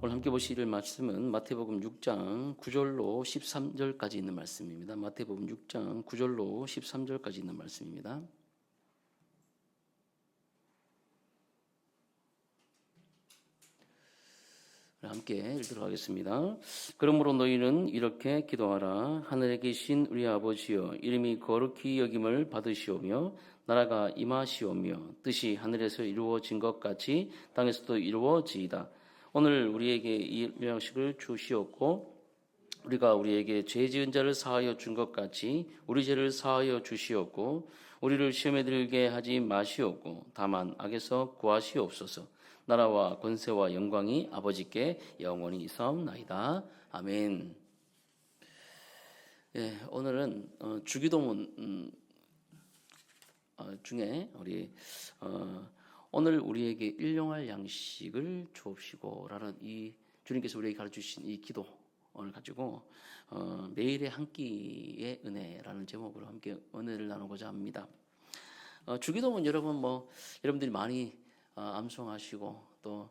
오늘 함께 보실 말씀은 마태복음 6장 9절로 13절까지 있는 말씀입니다. 마태복음 6장 9절로 13절까지 있는 말씀입니다. 함께 읽도록 하겠습니다. 그러므로 너희는 이렇게 기도하라. 하늘에 계신 우리 아버지여, 이름이 거룩히 여김을 받으시오며 나라가 임하시오며 뜻이 하늘에서 이루어진 것 같이 땅에서도 이루어지이다. 오늘 우리에게 이 양식을 주시옵고 우리가 우리에게 죄 지은 자를 사하여 준 것 같이 우리 죄를 사하여 주시옵고 우리를 시험에 들게 하지 마시옵고 다만 악에서 구하시옵소서. 나라와 권세와 영광이 아버지께 영원히 있사옵나이다. 아멘. 예, 오늘은 주기도문 중에 우리 오늘 우리에게 일용할 양식을 주옵시고라는 이 주님께서 우리에게 가르쳐주신 이 기도를 가지고 매일의 한 끼의 은혜라는 제목으로 함께 은혜를 나누고자 합니다. 주기도문 여러분 여러분들이 많이 암송하시고 또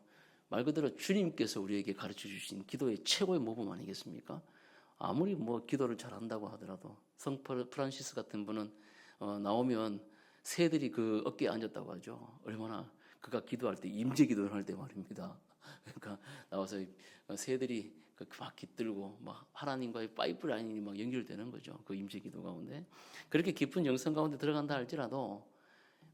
말 그대로 주님께서 우리에게 가르쳐 주신 기도의 최고의 모범 아니겠습니까? 아무리 기도를 잘한다고 하더라도 성 프란시스 같은 분은 나오면 새들이 그 어깨에 앉았다고 하죠. 얼마나 그가 기도할 때 임재 기도를 할 때 말입니다. 그러니까 나와서 새들이 막 깃들고 막 하나님과의 파이프라인이 막 연결되는 거죠. 그 임재 기도 가운데 그렇게 깊은 영성 가운데 들어간다 할지라도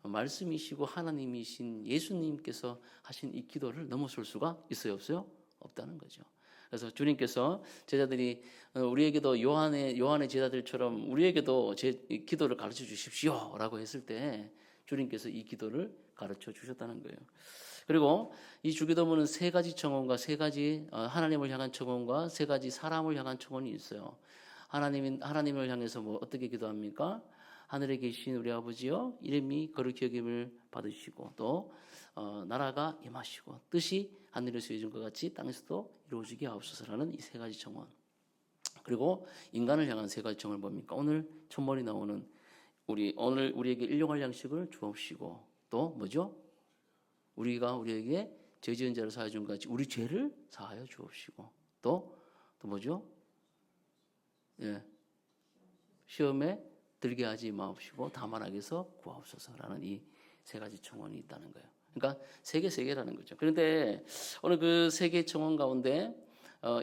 말씀이시고 하나님이신 예수님께서 하신 이 기도를 넘어설 수가 있어요, 없어요? 없다는 거죠. 그래서 주님께서 제자들이 우리에게도 요한의 제자들처럼 우리에게도 제 기도를 가르쳐 주십시오라고 했을 때 주님께서 이 기도를 가르쳐 주셨다는 거예요. 그리고 이 주기도문은 세 가지 청원과 세 가지 하나님을 향한 청원과 세 가지 사람을 향한 청원이 있어요. 하나님을 향해서 어떻게 기도합니까? 하늘에 계신 우리 아버지여, 이름이 거룩히 여김을 받으시고 또 나라가 임하시고 뜻이 하늘에서 이룬 것 같이 땅에서도 이루어지게 하옵소서라는 이 세 가지 청원. 그리고 인간을 향한 세 가지 청원을 뭡니까? 오늘 첫머리 나오는 오늘 우리에게 일용할 양식을 주옵시고 또 뭐죠? 우리에게 죄 지은 자를 사하여 준 것 같이 우리 죄를 사하여 주옵시고 또 뭐죠? 예. 시험에 들게 하지 마옵시고 다만 악에서 구하옵소서라는 이 세 가지 청원이 있다는 거예요. 그러니까 세 개라는 거죠. 그런데 오늘 그 세 개 청원 가운데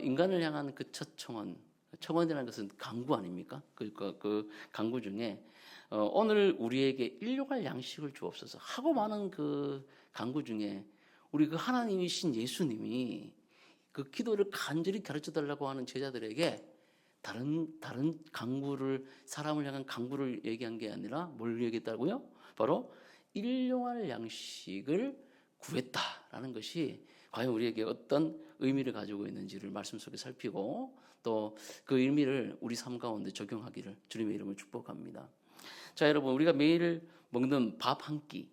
인간을 향한 그 첫 청원이라는 것은 강구 아닙니까? 그 강구 중에 오늘 우리에게 일용할 양식을 주옵소서 하고 많은 그 강구 중에 우리 그 하나님이신 예수님이 그 기도를 간절히 가르쳐 달라고 하는 제자들에게 다른 강구를 사람을 향한 강구를 얘기한 게 아니라 뭘 얘기했다고요? 바로 일용할 양식을 구했다라는 것이 과연 우리에게 어떤 의미를 가지고 있는지를 말씀 속에 살피고 또 그 의미를 우리 삶 가운데 적용하기를 주님의 이름으로 축복합니다. 자, 여러분 우리가 매일 먹는 밥 한 끼,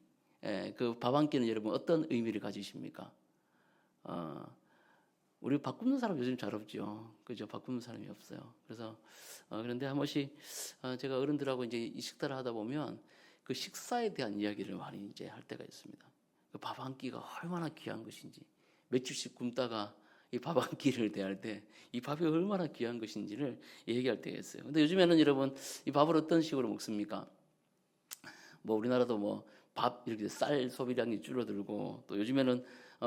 그 밥 한 끼는 여러분 어떤 의미를 가지십니까? 우리 밥 굽는 사람 요즘 잘 없죠. 그죠? 밥 굽는 사람이 없어요. 그래서, 그런데 한 번씩, 제가 어른들하고 이제 이 식사를 하다 보면 그 식사에 대한 이야기를 많이 이제 할 때가 있습니다. 그 밥 한 끼가 얼마나 귀한 것인지, 며칠씩 굶다가 이 밥 한 끼를 대할 때 이 밥이 얼마나 귀한 것인지를 얘기할 때가 있어요. 근데 요즘에는 여러분, 이 밥을 어떤 식으로 먹습니까? 우리나라도 밥 이렇게 쌀 소비량이 줄어들고 또 요즘에는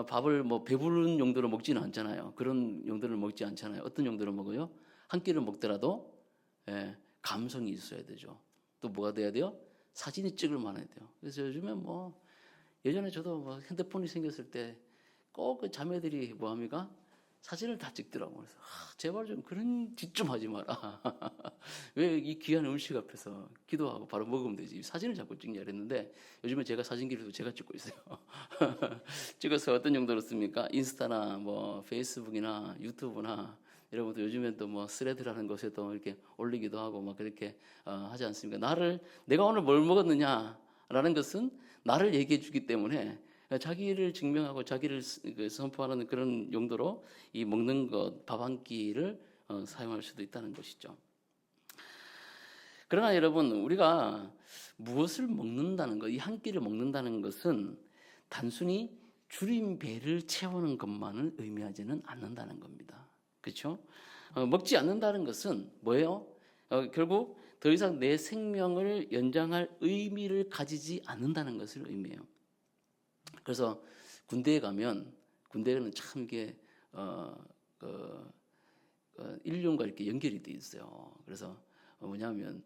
밥을 배부른 용도로 먹지는 않잖아요. 그런 용도를 먹지 않잖아요. 어떤 용도로 먹어요? 한 끼를 먹더라도 감성이 있어야 되죠. 또 뭐가 돼야 돼요? 사진이 찍을 만해야 돼요. 그래서 요즘에 예전에 저도 핸드폰이 생겼을 때 꼭 그 자매들이 뭐합니까? 사진을 다 찍더라고요. 그래서 제발 좀 그런 짓 좀 하지 마라. 왜 이 귀한 음식 앞에서 기도하고 바로 먹으면 되지. 사진을 자꾸 찍냐 그랬는데 요즘에 제가 사진기를 제가 찍고 있어요. 찍어서 어떤 용도로 씁니까? 인스타나 페이스북이나 유튜브나 여러분도 요즘엔 또 스레드라는 곳에도 이렇게 올리기도 하고 그렇게 하지 않습니까? 내가 오늘 뭘 먹었느냐라는 것은 나를 얘기해 주기 때문에 자기를 증명하고 자기를 선포하는 그런 용도로 이 먹는 것, 밥 한 끼를 사용할 수도 있다는 것이죠. 그러나 여러분, 우리가 무엇을 먹는다는 것, 이 한 끼를 먹는다는 것은 단순히 줄인 배를 채우는 것만을 의미하지는 않는다는 겁니다. 그렇죠? 먹지 않는다는 것은 뭐예요? 결국 더 이상 내 생명을 연장할 의미를 가지지 않는다는 것을 의미해요. 그래서 군대에 가면 군대는 참 이게 인륜과 이렇게 연결이 돼 있어요. 그래서 뭐냐면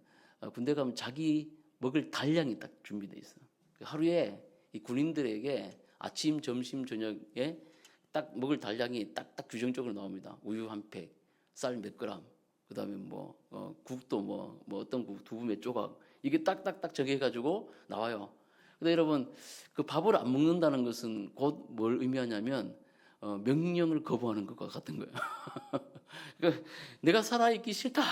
군대 가면 자기 먹을 단량이 딱 준비돼 있어. 하루에 이 군인들에게 아침, 점심, 저녁에 딱 먹을 단량이 딱딱 규정적으로 나옵니다. 우유 한 팩, 쌀 몇 그램, 그다음에 국도 어떤 국 두부 몇 조각 이게 딱딱딱 정해가지고 나와요. 근데 여러분 그 밥을 안 먹는다는 것은 곧 뭘 의미하냐면 명령을 거부하는 것과 같은 거예요. 그러니까 내가 살아있기 싫다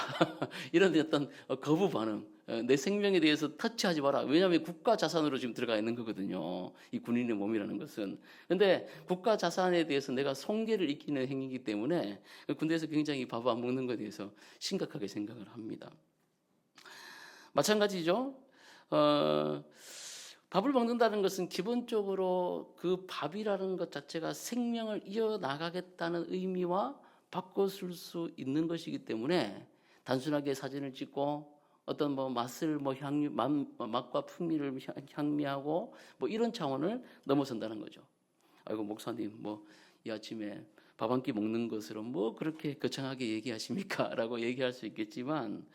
이런 어떤 거부 반응, 내 생명에 대해서 터치하지 마라. 왜냐하면 국가 자산으로 지금 들어가 있는 거거든요. 이 군인의 몸이라는 것은. 그런데 국가 자산에 대해서 내가 송계를 익히는 행위이기 때문에 군대에서 굉장히 밥 안 먹는 것에 대해서 심각하게 생각을 합니다. 마찬가지죠. 밥을 먹는다는 것은 기본적으로 그 밥이라는 것 자체가 생명을 이어나가겠다는 의미와 바꿔 쓸 수 있는 것이기 때문에 단순하게 사진을 찍고 어떤 맛을 맛과 풍미를 향미하고 이런 차원을 넘어선다는 거죠. 아이고 목사님 이 아침에 밥 한 끼 먹는 것으로 그렇게 거창하게 얘기하십니까? 라고 얘기할 수 있겠지만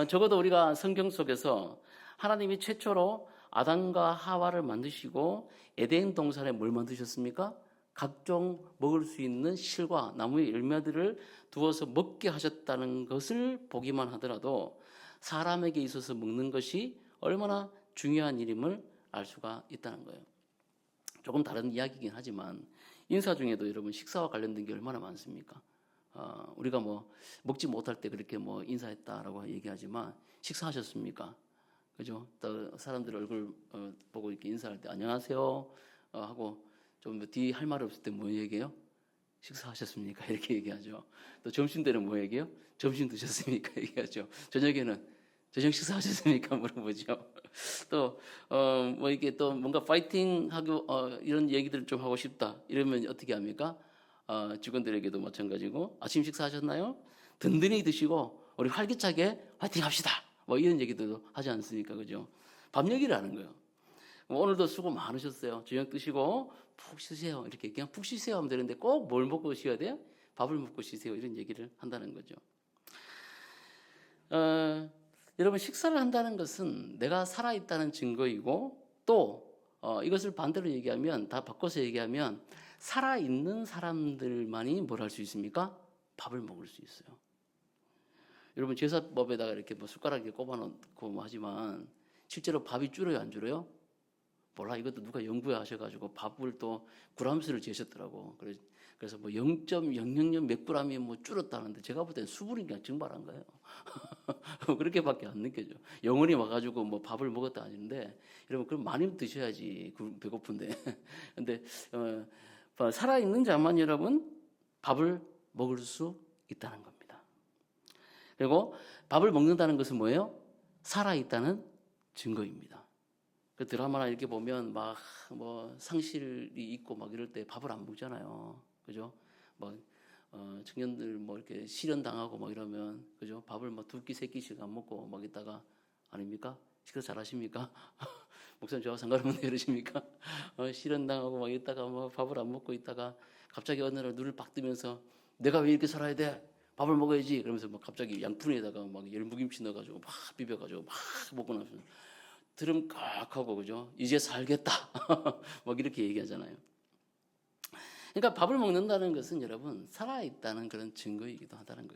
적어도 우리가 성경 속에서 하나님이 최초로 아담과 하와를 만드시고 에덴 동산에 뭘 만드셨습니까? 각종 먹을 수 있는 실과 나무의 열매들을 두어서 먹게 하셨다는 것을 보기만 하더라도 사람에게 있어서 먹는 것이 얼마나 중요한 일임을 알 수가 있다는 거예요. 조금 다른 이야기이긴 하지만 인사 중에도 여러분 식사와 관련된 게 얼마나 많습니까? 우리가 먹지 못할 때 그렇게 인사했다라고 얘기하지만 식사하셨습니까? 그죠? 또 사람들 얼굴 보고 이렇게 인사할 때 안녕하세요 하고 좀 뒤 할 말 없을 때 뭐 얘기해요? 식사하셨습니까? 이렇게 얘기하죠. 또 점심 때는 뭐 얘기해요? 점심 드셨습니까? 얘기하죠. 저녁에는 저녁 식사하셨습니까? 물어보죠. 또 이게 또 뭔가 파이팅하고 이런 얘기들을 좀 하고 싶다 이러면 어떻게 합니까? 직원들에게도 마찬가지고 아침 식사하셨나요? 든든히 드시고 우리 활기차게 파이팅합시다. 이런 얘기도 하지 않습니까? 그죠? 밥 얘기를 하는 거예요. 오늘도 수고 많으셨어요. 저녁 드시고 푹 쉬세요. 이렇게 그냥 푹 쉬세요 하면 되는데 꼭 뭘 먹고 쉬어야 돼요? 밥을 먹고 쉬세요. 이런 얘기를 한다는 거죠. 여러분 식사를 한다는 것은 내가 살아있다는 증거이고 또 이것을 반대로 얘기하면 다 바꿔서 얘기하면 살아있는 사람들만이 뭘 할 수 있습니까? 밥을 먹을 수 있어요. 여러분 제사법에다가 이렇게 숟가락 이렇게 꼽아놓고 하지만 실제로 밥이 줄어요 안 줄어요? 몰라 이것도 누가 연구하셔가지고 밥을 또 그람수를 재셨더라고. 그래서 0.000 몇 그램이 줄었다는데 제가 볼 때는 수분이 그냥 증발한 거예요. 그렇게밖에 안 느껴져. 영혼이 와가지고 밥을 먹었다 아닌데 여러분 그럼 많이 드셔야지 배고픈데. 근데 살아있는 자만 여러분 밥을 먹을 수 있다는 겁니다. 그리고 밥을 먹는다는 것은 뭐예요? 살아있다는 증거입니다. 그 드라마나 이렇게 보면 상실이 있고 이럴 때 밥을 안 먹잖아요. 그죠? 청년들 이렇게 실현당하고 이러면 그죠? 밥을 두 끼, 세 끼씩 안 먹고 있다가 아닙니까? 식사 잘 하십니까? 목사님 저하고 상관없는데 이러십니까? 실현당하고 있다가 밥을 안 먹고 있다가 갑자기 어느 날 눈을 빡 뜨면서 내가 왜 이렇게 살아야 돼? 밥을 먹어야지. 그러면서 갑자기 양푼에다가 열무김치 넣어가지고 비벼가지고 먹고 나면 들음 깍 하고 그죠? 이제 살겠다. 이렇게 얘기하잖아요. 그러니까 밥을 먹는다는 것은 여러분 살아있다는 그런 증거이기도 하다는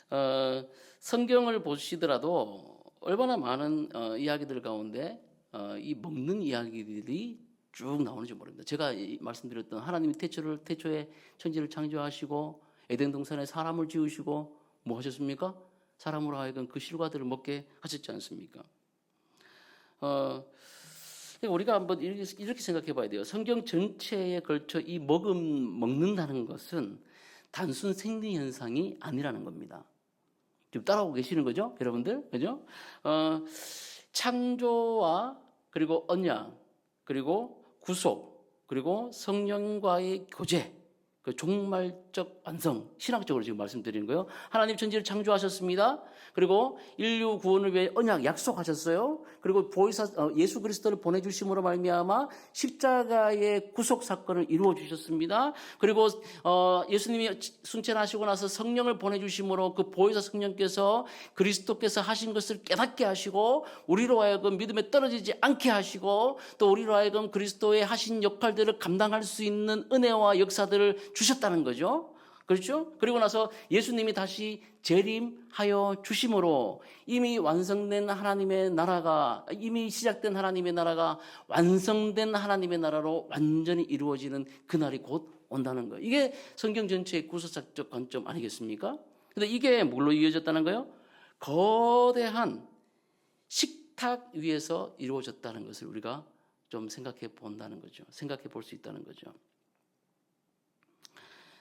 거예요. 성경을 보시더라도 얼마나 많은 이야기들 가운데 이 먹는 이야기들이 쭉 나오는지 모릅니다. 제가 말씀드렸던 하나님이 태초에 천지를 창조하시고 에덴 동산에 사람을 지으시고 뭐 하셨습니까? 사람으로 하여금 그 실과들을 먹게 하셨지 않습니까? 우리가 한번 이렇게 생각해 봐야 돼요. 성경 전체에 걸쳐 이 먹는다는 것은 단순 생리 현상이 아니라는 겁니다. 지금 따라오고 계시는 거죠? 여러분들? 그죠? 창조와 그리고 언약 그리고 구속, 그리고 성령과의 교제, 그 종말적 완성, 신학적으로 지금 말씀드리는 거예요. 하나님 천지를 창조하셨습니다. 그리고 인류 구원을 위해 언약 약속하셨어요. 그리고 보혜사 예수 그리스도를 보내주심으로 말미암아 십자가의 구속 사건을 이루어 주셨습니다. 그리고 예수님이 순천하시고 나서 성령을 보내주심으로 그 보혜사 성령께서 그리스도께서 하신 것을 깨닫게 하시고 우리로 하여금 믿음에 떨어지지 않게 하시고 또 우리로 하여금 그리스도의 하신 역할들을 감당할 수 있는 은혜와 역사들을 주셨다는 거죠. 그렇죠? 그리고 나서 예수님이 다시 재림하여 주심으로 이미 완성된 하나님의 나라가, 이미 시작된 하나님의 나라가 완성된 하나님의 나라로 완전히 이루어지는 그날이 곧 온다는 거예요. 이게 성경 전체의 구속사적 관점 아니겠습니까? 근데 이게 뭘로 이어졌다는 거예요? 거대한 식탁 위에서 이루어졌다는 것을 우리가 좀 생각해 본다는 거죠. 생각해 볼 수 있다는 거죠.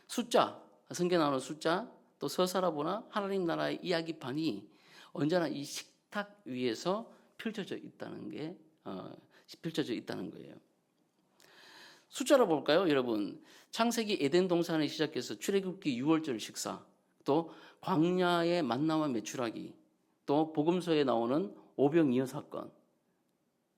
숫자, 성경에 나오는 숫자, 또 서사라보나 하나님 나라의 이야기판이 언제나 이 식탁 위에서 펼쳐져 있다는 게 펼쳐져 있다는 거예요. 숫자로 볼까요, 여러분? 창세기 에덴 동산에 시작해서 출애굽기 6월절 식사, 또 광야의 만나와 메추라기, 또 복음서에 나오는 오병이어 사건,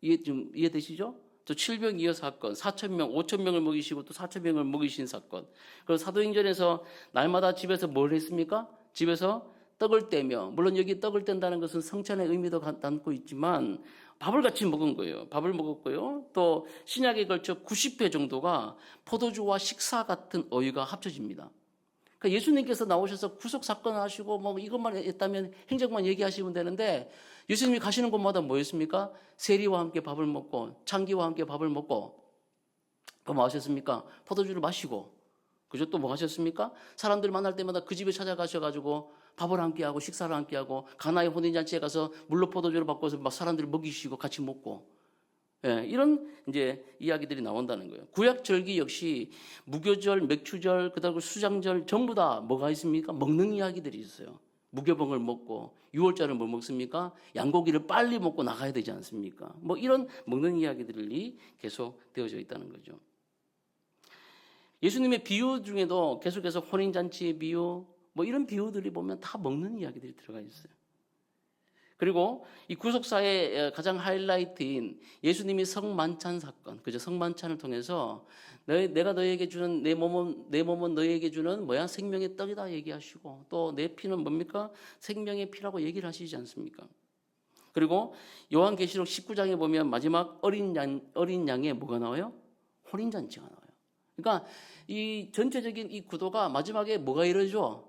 이해되시죠? 또 7병이어 사건, 4,000명, 5,000명을 먹이시고 또 4,000명을 먹이신 사건. 그리고 사도행전에서 날마다 집에서 뭘 했습니까? 집에서 떡을 떼며, 물론 여기 떡을 뗀다는 것은 성찬의 의미도 담고 있지만 밥을 같이 먹은 거예요. 밥을 먹었고요. 또 신약에 걸쳐 90회 정도가 포도주와 식사 같은 어휘가 합쳐집니다. 그러니까 예수님께서 나오셔서 구속 사건을 하시고 뭐 이것만 했다면 행적만 얘기하시면 되는데 예수님이 가시는 곳마다 뭐였습니까? 세리와 함께 밥을 먹고 창기와 함께 밥을 먹고 또 뭐 하셨습니까? 포도주를 마시고 그죠? 또 뭐 하셨습니까? 사람들 만날 때마다 그 집에 찾아가셔가지고 밥을 함께하고 식사를 함께하고 가나의 혼인잔치에 가서 물로 포도주를 바꿔서 막 사람들을 먹이시고 같이 먹고 예, 이런 이제 이야기들이 나온다는 거예요. 구약 절기 역시 무교절, 맥추절, 그다음에 수장절 전부 다 뭐가 있습니까? 먹는 이야기들이 있어요. 무교병을 먹고 6월절은 뭐 먹습니까? 양고기를 빨리 먹고 나가야 되지 않습니까? 뭐 이런 먹는 이야기들이 계속 되어져 있다는 거죠. 예수님의 비유 중에도 계속해서 혼인잔치의 비유, 뭐 이런 비유들이 보면 다 먹는 이야기들이 들어가 있어요. 그리고 이 구속사의 가장 하이라이트인 예수님이 성만찬 사건, 그죠? 성만찬을 통해서 내가 너에게 주는 내 몸은 너에게 주는 뭐야? 생명의 떡이다 얘기하시고 또 내 피는 뭡니까? 생명의 피라고 얘기를 하시지 않습니까? 그리고 요한계시록 19장에 보면 마지막 어린 양의 뭐가 나와요? 혼인잔치가 나와요. 그러니까 이 전체적인 이 구도가 마지막에 뭐가 이루어져?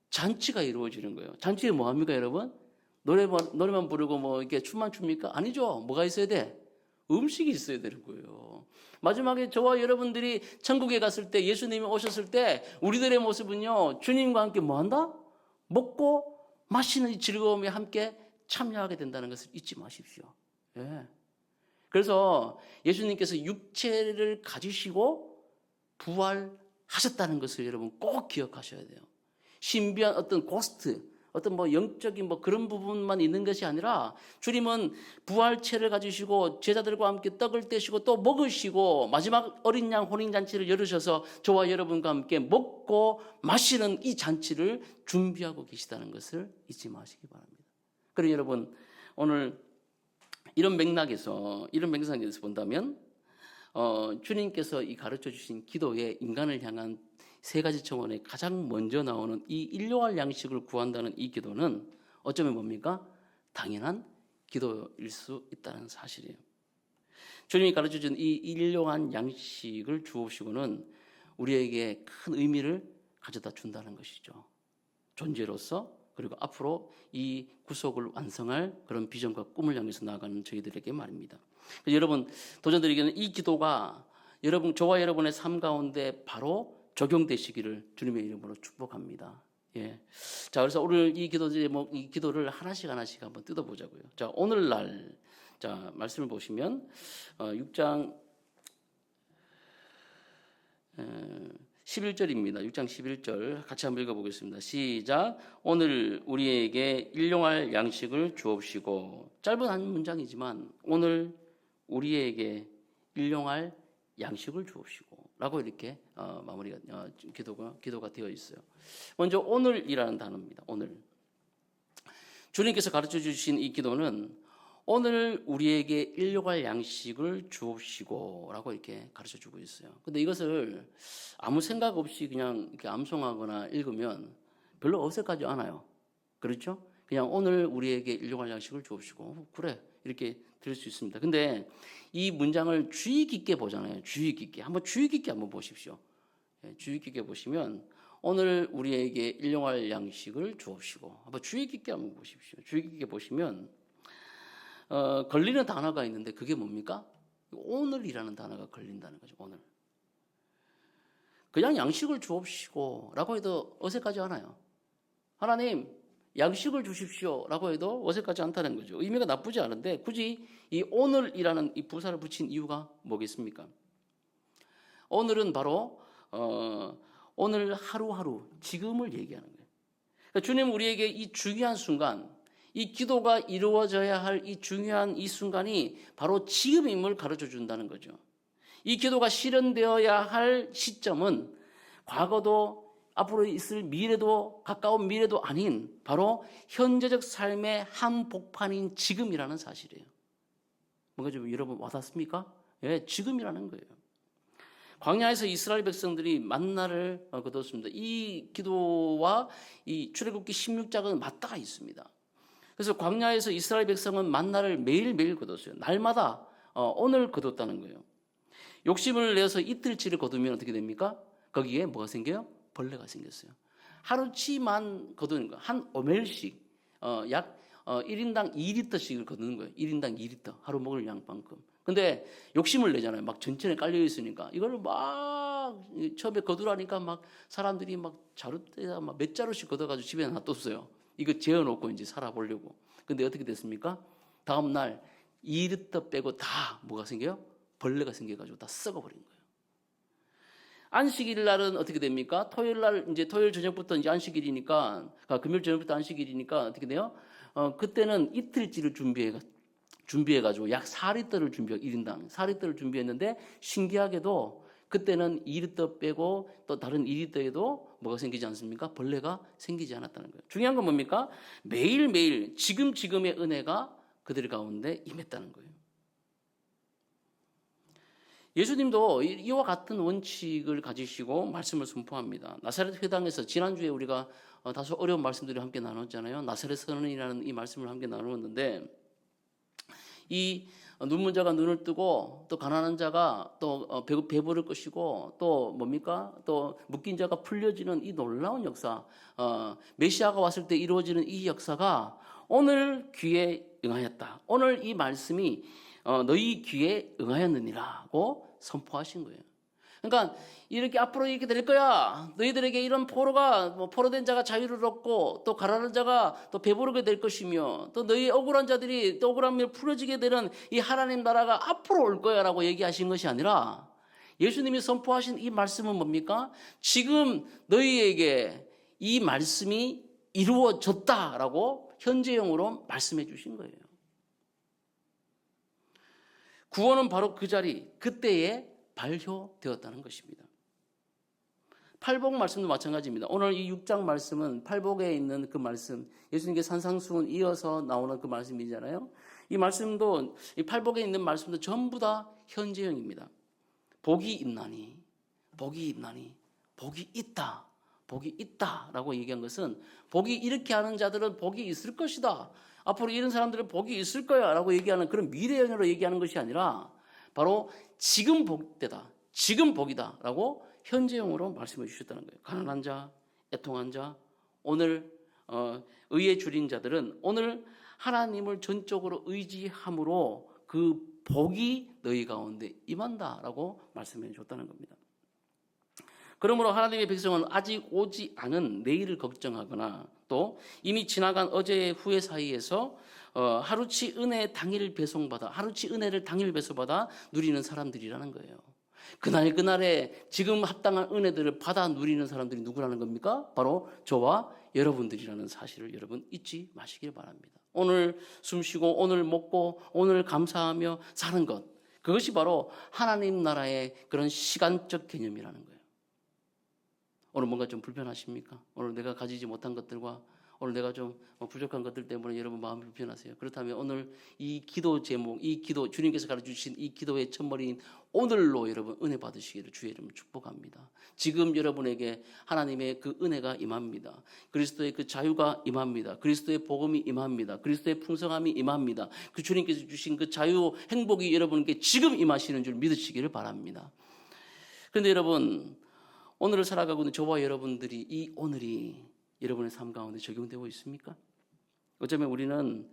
잔치가 이루어지는 거예요. 잔치에 뭐 합니까, 여러분? 노래만 부르고 뭐 이렇게 춤만 춥니까? 아니죠. 뭐가 있어야 돼? 음식이 있어야 되는 거예요. 마지막에 저와 여러분들이 천국에 갔을 때 예수님이 오셨을 때 우리들의 모습은요. 주님과 함께 뭐 한다? 먹고 마시는 이 즐거움에 함께 참여하게 된다는 것을 잊지 마십시오. 예. 그래서 예수님께서 육체를 가지시고 부활하셨다는 것을 여러분 꼭 기억하셔야 돼요. 신비한 어떤 고스트, 어떤 뭐 영적인 뭐 그런 부분만 있는 것이 아니라 주님은 부활체를 가지시고 제자들과 함께 떡을 떼시고 또 먹으시고 마지막 어린 양 혼인잔치를 열으셔서 저와 여러분과 함께 먹고 마시는 이 잔치를 준비하고 계시다는 것을 잊지 마시기 바랍니다. 그러니 여러분 오늘 이런 맥락에서 본다면 주님께서 이 가르쳐 주신 기도에 인간을 향한 세 가지 청원에 가장 먼저 나오는 이 일용할 양식을 구한다는 이 기도는 어쩌면 뭡니까? 당연한 기도일 수 있다는 사실이에요. 주님이 가르쳐준 이 일용한 양식을 주옵시고는 우리에게 큰 의미를 가져다 준다는 것이죠. 존재로서 그리고 앞으로 이 구속을 완성할 그런 비전과 꿈을 향해서 나아가는 저희들에게 말입니다. 여러분 도전드리기는 이 기도가 저와 여러분의 삶 가운데 바로 적용되시기를 주님의 이름으로 축복합니다. 예. 자, 그래서 오늘 이 기도를 하나씩 한번 뜯어보자고요. 자, 오늘날, 자, 말씀을 보시면, 6장 11절입니다. 6장 11절 같이 한번 읽어보겠습니다. 시작. 오늘 우리에게 일용할 양식을 주옵시고, 짧은 한 문장이지만, 오늘 우리에게 일용할 양식을 주옵시고라고 이렇게 마무리가 기도가 되어 있어요. 먼저 오늘이라는 단어입니다. 오늘 주님께서 가르쳐 주신 이 기도는 오늘 우리에게 일용할 양식을 주옵시고라고 이렇게 가르쳐 주고 있어요. 근데 이것을 아무 생각 없이 그냥 이렇게 암송하거나 읽으면 별로 어색하지 않아요. 그렇죠? 그냥 오늘 우리에게 일용할 양식을 주옵시고 그래 이렇게 들을 수 있습니다. 근데 이 문장을 주의 깊게 보잖아요. 주의 깊게 한번 보십시오. 주의 깊게 보시면 오늘 우리에게 일용할 양식을 주옵시고 한번 주의 깊게 한번 보십시오. 주의 깊게 보시면 걸리는 단어가 있는데 그게 뭡니까? 오늘이라는 단어가 걸린다는 거죠. 오늘. 그냥 양식을 주옵시고 라고 해도 어색하지 않아요. 하나님 양식을 주십시오 라고 해도 어색하지 않다는 거죠. 의미가 나쁘지 않은데 굳이 이 오늘이라는 이 부사를 붙인 이유가 뭐겠습니까? 오늘은 바로 오늘 하루하루 지금을 얘기하는 거예요. 그러니까 주님 우리에게 이 중요한 순간, 이 기도가 이루어져야 할 이 중요한 이 순간이 바로 지금임을 가르쳐 준다는 거죠. 이 기도가 실현되어야 할 시점은 과거도 앞으로 있을 미래도 가까운 미래도 아닌 바로 현재적 삶의 한복판인 지금이라는 사실이에요. 뭔가 좀 여러분 와닿습니까? 예, 지금이라는 거예요. 광야에서 이스라엘 백성들이 만나를 거뒀습니다. 이 기도와 이 출애굽기 16장은 맞닿아 있습니다. 그래서 광야에서 이스라엘 백성은 만나를 매일매일 거뒀어요. 날마다 오늘 거뒀다는 거예요. 욕심을 내서 이틀치를 거두면 어떻게 됩니까? 거기에 뭐가 생겨요? 벌레가 생겼어요. 하루치만 거두는 거예요. 한 오멜씩 약 1인당 2리터씩을 거두는 거예요. 1인당 2리터 하루 먹을 양만큼. 근데 욕심을 내잖아요. 막 전천에 깔려 있으니까 이걸 막 처음에 거두라니까 막 사람들이 막 자루대에다 막 몇 자루씩 걷어가지고 집에 놔뒀어요. 이거 재워놓고 이제 살아보려고. 근데 어떻게 됐습니까? 다음 날 2리터 빼고 다 뭐가 생겨요? 벌레가 생겨가지고 다 썩어버린 거예요. 안식일 날은 어떻게 됩니까? 토요일 날 이제 토요일 저녁부터 이제 안식일이니까 금요일 저녁부터 안식일이니까 어떻게 돼요? 그때는 이틀치를 준비해가지고 약 4리터를 1인당 4리터를 준비했는데 신기하게도 그때는 2리터 빼고 또 다른 2리터에도 뭐가 생기지 않습니까? 벌레가 생기지 않았다는 거예요. 중요한 건 뭡니까? 매일매일 지금의 은혜가 그들 가운데 임했다는 거예요. 예수님도 이와 같은 원칙을 가지시고 말씀을 선포합니다. 나사렛 회당에서 지난주에 우리가 다소 어려운 말씀들을 함께 나눴잖아요. 나사렛 선언이라는 이 말씀을 함께 나누었는데 이 눈먼 자가 눈을 뜨고 또 가난한 자가 또 배부를 것이고 또 뭡니까? 또 묶인 자가 풀려지는 이 놀라운 역사, 메시아가 왔을 때 이루어지는 이 역사가 오늘 귀에 응하였다. 오늘 이 말씀이 너희 귀에 응하였느니라고 선포하신 거예요. 그러니까 이렇게 앞으로 이렇게 될 거야. 너희들에게 이런 포로된 자가 자유를 얻고 또 가난한 자가 또 배부르게 될 것이며 또 너희 억울한 자들이 또 억울함을 풀어지게 되는 이 하나님 나라가 앞으로 올 거야라고 얘기하신 것이 아니라 예수님이 선포하신 이 말씀은 뭡니까? 지금 너희에게 이 말씀이 이루어졌다라고 현재형으로 말씀해 주신 거예요. 구원은 바로 그 자리, 그때에 발효되었다는 것입니다. 팔복 말씀도 마찬가지입니다. 오늘 이 6장 말씀은 팔복에 있는 그 말씀, 예수님께 산상수훈 이어서 나오는 그 말씀이잖아요. 이 말씀도, 이 팔복에 있는 말씀도 전부 다 현재형입니다. 복이 있나니, 복이 있나니, 복이 있다, 복이 있다라고 얘기한 것은 복이 이렇게 하는 자들은 복이 있을 것이다. 앞으로 이런 사람들은 복이 있을 거야 라고 얘기하는 그런 미래형으로 얘기하는 것이 아니라 바로 지금 복되다, 지금 복이다 라고 현재형으로 말씀해 주셨다는 거예요. 가난한 자, 애통한 자, 오늘 의에 줄인 자들은 오늘 하나님을 전적으로 의지함으로 그 복이 너희 가운데 임한다라고 말씀해 줬다는 겁니다. 그러므로 하나님의 백성은 아직 오지 않은 내일을 걱정하거나 또 이미 지나간 어제 후회 사이에서 하루치 은혜 당일 배송받아 하루치 은혜를 당일 배송받아 누리는 사람들이라는 거예요. 그날에 지금 합당한 은혜들을 받아 누리는 사람들이 누구라는 겁니까? 바로 저와 여러분들이라는 사실을 여러분 잊지 마시길 바랍니다. 오늘 숨쉬고 오늘 먹고 오늘 감사하며 사는 것, 그것이 바로 하나님 나라의 그런 시간적 개념이라는 거예요. 오늘 뭔가 좀 불편하십니까? 오늘 내가 가지지 못한 것들과 오늘 내가 좀 부족한 것들 때문에 여러분 마음이 불편하세요. 그렇다면 오늘 이 기도 제목, 이 기도, 주님께서 가르쳐주신 이 기도의 첫머리인 오늘로 여러분 은혜 받으시기를 주의 이름으로 축복합니다. 지금 여러분에게 하나님의 그 은혜가 임합니다. 그리스도의 그 자유가 임합니다. 그리스도의 복음이 임합니다. 그리스도의 풍성함이 임합니다. 그 주님께서 주신 그 자유, 행복이 여러분께 지금 임하시는 줄 믿으시기를 바랍니다. 그런데 여러분, 오늘을 살아가고 있는 저와 여러분들이 이 오늘이 여러분의 삶 가운데 적용되고 있습니까? 어쩌면 우리는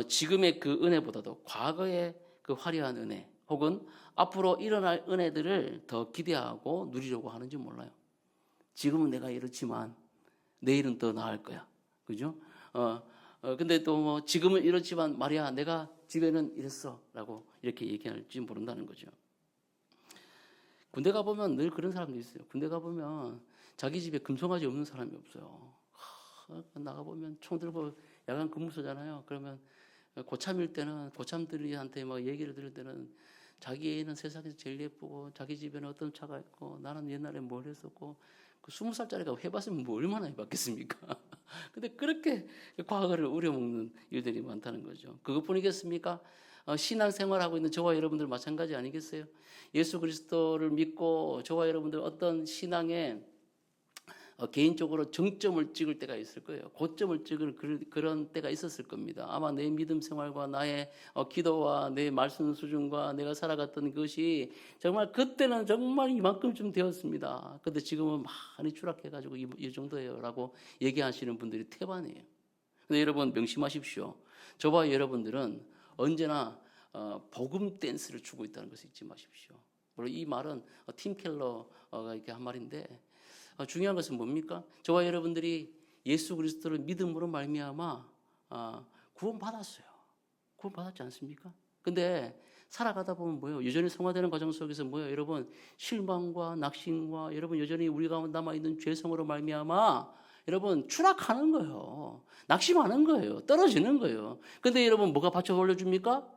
지금의 그 은혜보다도 과거의 그 화려한 은혜 혹은 앞으로 일어날 은혜들을 더 기대하고 누리려고 하는지 몰라요. 지금은 내가 이렇지만 내일은 더 나을 거야. 그죠? 근데 또 뭐 지금은 이렇지만 말이야 내가 집에는 이랬어 라고 이렇게 얘기할지 모른다는 거죠. 군대 가보면 늘 그런 사람도 있어요. 군대 가보면 자기 집에 금송아지 없는 사람이 없어요. 나가보면 총 들고 야간 근무 서잖아요. 그러면 고참일 때는 고참들한테 막 얘기를 들을 때는 자기 애는 세상에서 제일 예쁘고 자기 집에는 어떤 차가 있고 나는 옛날에 뭘 했었고 그 20살짜리가 해봤으면 뭐 얼마나 해봤겠습니까? 근데 그렇게 과거를 우려먹는 일들이 많다는 거죠. 그것뿐이겠습니까? 신앙생활하고 있는 저와 여러분들 마찬가지 아니겠어요? 예수 그리스도를 믿고 저와 여러분들 어떤 신앙에 개인적으로 정점을 찍을 때가 있을 거예요. 고점을 찍을 그런 때가 있었을 겁니다. 아마 내 믿음 생활과 나의 기도와 내 말씀 수준과 내가 살아갔던 것이 정말 그때는 정말 이만큼쯤 되었습니다. 근데 지금은 많이 추락해가지고 이 정도예요 라고 얘기하시는 분들이 태반이에요. 근데 여러분 명심하십시오. 저와 여러분들은 언제나 복음 댄스를 추고 있다는 것을 잊지 마십시오. 물론 이 말은 팀 켈러가 이렇게 한 말인데 중요한 것은 뭡니까? 저와 여러분들이 예수 그리스도를 믿음으로 말미암아 구원받았어요. 구원받았지 않습니까? 근데 살아가다 보면 뭐예요? 여전히 성화되는 과정 속에서 뭐예요? 여러분 실망과 낙심과 여러분 여전히 우리 가운데 남아있는 죄성으로 말미암아 여러분 추락하는 거예요. 낙심하는 거예요. 떨어지는 거예요. 근데 여러분 뭐가 받쳐 올려줍니까?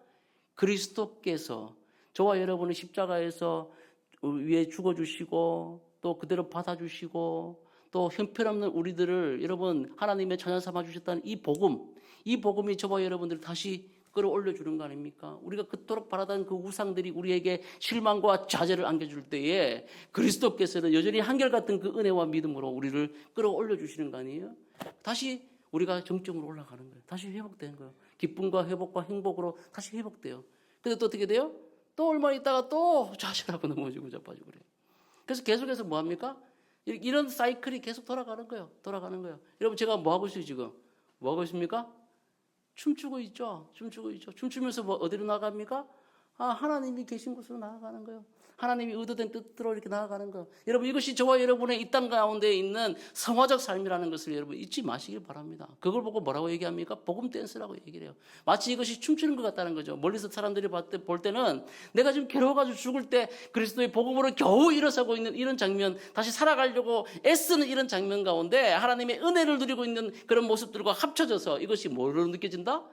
그리스도께서 저와 여러분의 십자가에서 위에 죽어주시고 또 그대로 받아주시고 또 형편없는 우리들을 여러분 하나님의 자녀 삼아주셨다는 이 복음이 저와 여러분들을 다시 끌어올려주는 거 아닙니까? 우리가 그토록 바라던 그 우상들이 우리에게 실망과 좌절을 안겨줄 때에 그리스도께서는 여전히 한결같은 그 은혜와 믿음으로 우리를 끌어올려주시는 거 아니에요? 다시 우리가 정점으로 올라가는 거예요. 다시 회복되는 거예요. 기쁨과 회복과 행복으로 다시 회복돼요. 근데 또 어떻게 돼요? 또 얼마 있다가 또 좌절하고 넘어지고 자빠지고 그래요. 그래서 계속해서 뭐 합니까? 이런 사이클이 계속 돌아가는 거예요. 돌아가는 거예요. 여러분 제가 뭐 하고 있어요 지금? 뭐 하고 있습니까? 춤추고 있죠. 춤추고 있죠. 춤추면서 뭐 어디로 나갑니까? 하나님이 계신 곳으로 나아가는 거예요. 하나님이 의도된 뜻대로 이렇게 나아가는 거예요. 여러분 이것이 저와 여러분의 이 땅 가운데 있는 성화적 삶이라는 것을 여러분 잊지 마시길 바랍니다. 그걸 보고 뭐라고 얘기합니까? 복음 댄스라고 얘기를 해요. 마치 이것이 춤추는 것 같다는 거죠. 멀리서 사람들이 볼 때는 내가 지금 괴로워가지고 죽을 때 그리스도의 복음으로 겨우 일어서고 있는 이런 장면, 다시 살아가려고 애쓰는 이런 장면 가운데 하나님의 은혜를 누리고 있는 그런 모습들과 합쳐져서 이것이 뭐로 느껴진다?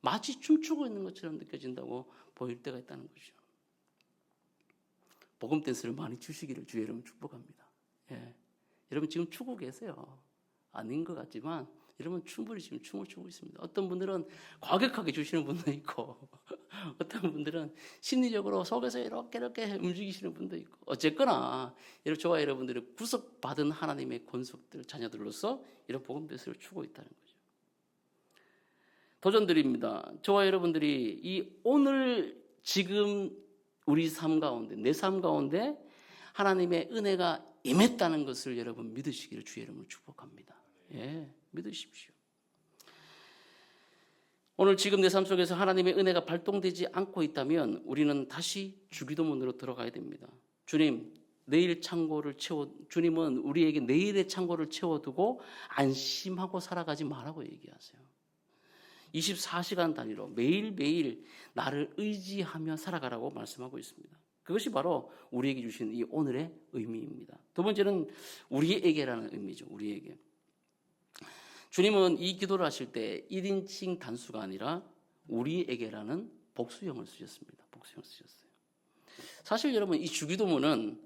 마치 춤추고 있는 것처럼 느껴진다고 보일 때가 있다는 거죠. 복음 댄스를 많이 추시기를 주의 이름으로 축복합니다. 예. 여러분 지금 추고 계세요. 아닌 것 같지만 여러분 충분히 지금 춤을 추고 있습니다. 어떤 분들은 과격하게 주시는 분도 있고 어떤 분들은 심리적으로 속에서 이렇게 움직이시는 분도 있고 어쨌거나 저와 여러분들이 구속받은 하나님의 권속들 자녀들로서 이런 복음 댄스를 추고 있다는 거죠. 도전드립니다. 저와 여러분들이 이 오늘 지금 우리 삶 가운데 내 삶 가운데 하나님의 은혜가 임했다는 것을 여러분 믿으시기를 주의 이름으로 축복합니다. 예, 믿으십시오. 오늘 지금 내 삶 속에서 하나님의 은혜가 발동되지 않고 있다면 우리는 다시 주기도문으로 들어가야 됩니다. 주님, 주님은 우리에게 내일의 창고를 채워두고 안심하고 살아가지 말라고 얘기하세요. 24시간 단위로 매일매일 나를 의지하며 살아가라고 말씀하고 있습니다. 그것이 바로 우리에게 주신 이 오늘의 의미입니다. 두 번째는 우리에게라는 의미죠. 우리에게. 주님은 이 기도를 하실 때 1인칭 단수가 아니라 우리에게라는 복수형을 쓰셨습니다. 복수형을 쓰셨어요. 사실 여러분 이 주기도문은